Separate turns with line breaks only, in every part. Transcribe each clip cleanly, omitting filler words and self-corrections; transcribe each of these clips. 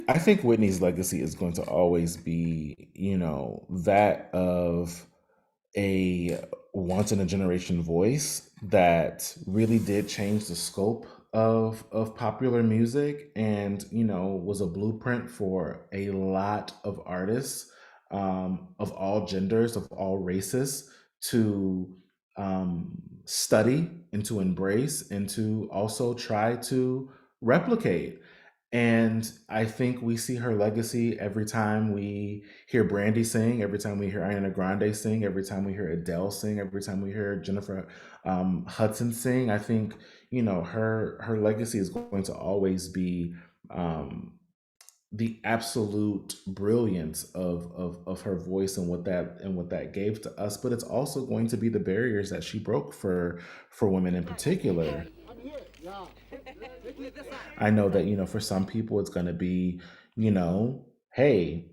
I think Whitney's legacy is going to always be, that of a once in a generation voice that really did change the scope of popular music, and was a blueprint for a lot of artists, of all genders, of all races, to study and to embrace and to also try to replicate. And I think we see her legacy every time we hear Brandy sing, every time we hear Ariana Grande sing, every time we hear Adele sing, every time we hear Jennifer Hudson sing. I think her legacy is going to always be um, the absolute brilliance of her voice and what that gave to us. But it's also going to be the barriers that she broke for women in particular. I know that for some people it's going to be, hey,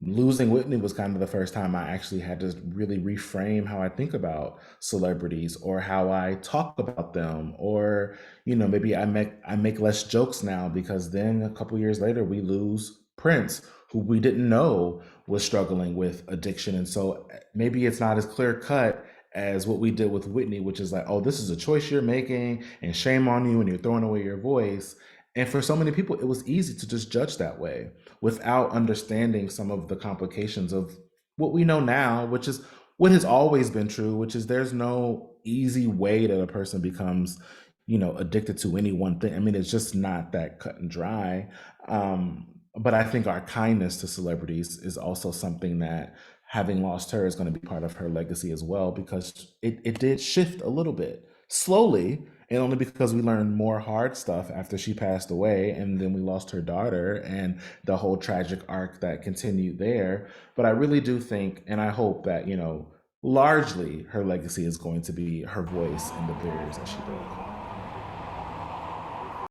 losing Whitney was kind of the first time I actually had to really reframe how I think about celebrities or how I talk about them, or maybe I make less jokes now because then a couple years later we lose Prince, who we didn't know was struggling with addiction. And so maybe it's not as clear cut as what we did with Whitney, which is like, oh, this is a choice you're making and shame on you and you're throwing away your voice. And for so many people, it was easy to just judge that way without understanding some of the complications of what we know now, which is what has always been true, which is there's no easy way that a person becomes, addicted to any one thing. I mean, it's just not that cut and dry. But I think our kindness to celebrities is also something that, having lost her, is going to be part of her legacy as well, because it did shift a little bit slowly, and only because we learned more hard stuff after she passed away, and then we lost her daughter and the whole tragic arc that continued there. But I really do think, and I hope that largely her legacy is going to be her voice and the barriers that she broke.